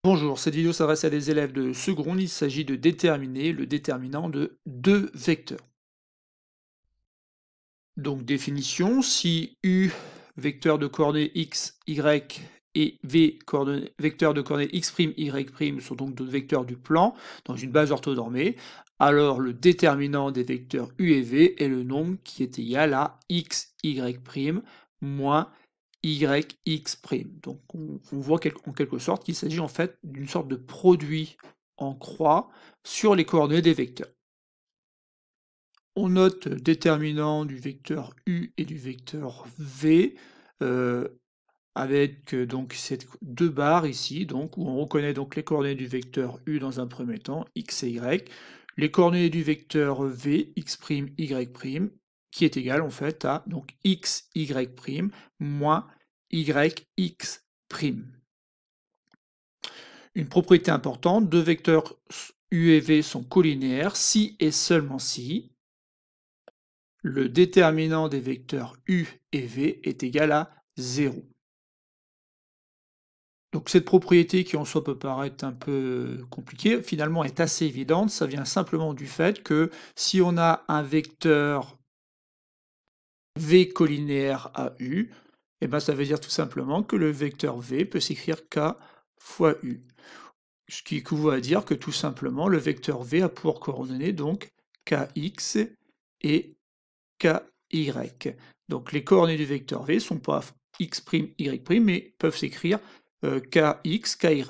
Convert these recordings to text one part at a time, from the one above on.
Bonjour, cette vidéo s'adresse à des élèves de seconde. Il s'agit de déterminer le déterminant de deux vecteurs. Donc définition, si U, vecteur de coordonnées x, y et v, vecteur de coordonnées x', y' sont donc deux vecteurs du plan dans une base orthonormée, alors le déterminant des vecteurs U et v est le nombre qui est égal à x, y' moins yx'. Donc on voit en quelque sorte qu'il s'agit en fait d'une sorte de produit en croix sur les coordonnées des vecteurs. On note le déterminant du vecteur U et du vecteur V avec donc ces deux barres ici, donc, où on reconnaît donc les coordonnées du vecteur U dans un premier temps, x et y, les coordonnées du vecteur V, x', y', qui est égal en fait à donc x, y' moins yx'. Une propriété importante, deux vecteurs U et V sont colinéaires si et seulement si le déterminant des vecteurs U et V est égal à 0. Donc cette propriété qui en soi peut paraître un peu compliquée, finalement est assez évidente, ça vient simplement du fait que si on a un vecteur V colinéaire à U, et ben ça veut dire tout simplement que le vecteur V peut s'écrire K fois U. Ce qui équivaut à dire que tout simplement le vecteur V a pour coordonnées donc Kx et Ky. Donc les coordonnées du vecteur V sont pas x', y', mais peuvent s'écrire kx, ky.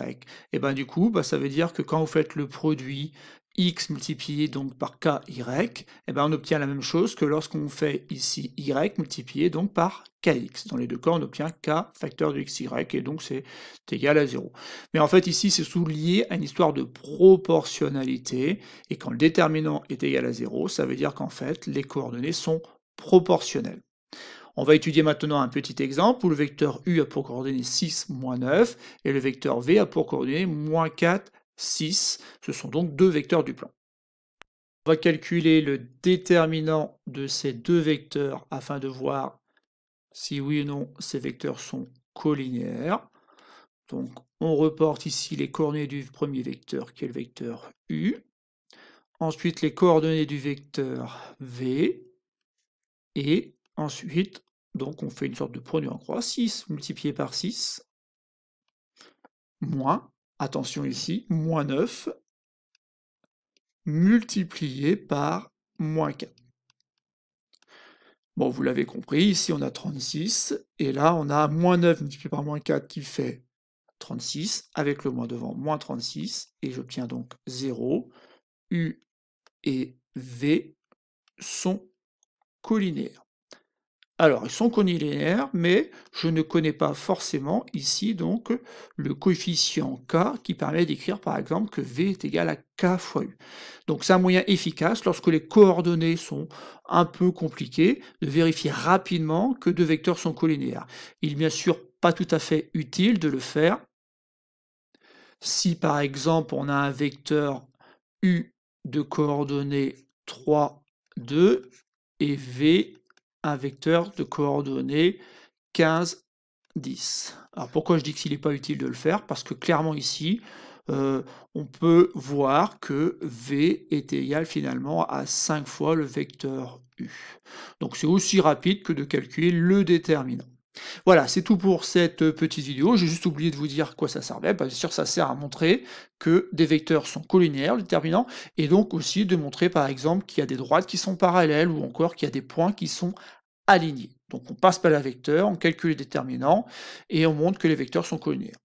Et ben du coup, ça veut dire que quand vous faites le produit x multiplié donc par ky, et ben on obtient la même chose que lorsqu'on fait ici y multiplié donc par kx. Dans les deux cas, on obtient k facteur de xy, et donc c'est égal à 0. Mais en fait, ici, c'est surtout lié à une histoire de proportionnalité, et quand le déterminant est égal à 0, ça veut dire qu'en fait, les coordonnées sont proportionnelles. On va étudier maintenant un petit exemple où le vecteur U a pour coordonnées 6, moins 9, et le vecteur V a pour coordonnées moins 4, 6. Ce sont donc deux vecteurs du plan. On va calculer le déterminant de ces deux vecteurs afin de voir si oui ou non ces vecteurs sont colinéaires. Donc on reporte ici les coordonnées du premier vecteur qui est le vecteur U. Ensuite les coordonnées du vecteur V. Et ensuite, donc on fait une sorte de produit en croix, 6 multiplié par 6, moins, attention ici, moins 9, multiplié par moins 4. Bon, vous l'avez compris, ici on a 36, et là on a moins 9 multiplié par moins 4 qui fait 36, avec le moins devant, moins 36, et j'obtiens donc 0. U et V sont colinéaires. Alors, ils sont colinéaires, mais je ne connais pas forcément ici donc le coefficient k qui permet d'écrire par exemple que v est égal à k fois u. Donc c'est un moyen efficace lorsque les coordonnées sont un peu compliquées de vérifier rapidement que deux vecteurs sont colinéaires. Il n'est bien sûr pas tout à fait utile de le faire si par exemple on a un vecteur u de coordonnées 3, 2 et v un vecteur de coordonnées 15, 10. Alors pourquoi je dis qu'il n'est pas utile de le faire? Parce que clairement ici, on peut voir que V est égal finalement à 5 fois le vecteur U. Donc c'est aussi rapide que de calculer le déterminant. Voilà, c'est tout pour cette petite vidéo. J'ai juste oublié de vous dire à quoi ça servait. Bien sûr, ça sert à montrer que des vecteurs sont colinéaires, le déterminant, et donc aussi de montrer par exemple qu'il y a des droites qui sont parallèles ou encore qu'il y a des points qui sont alignés. Donc on passe par la vecteur, on calcule les déterminants et on montre que les vecteurs sont colinéaires.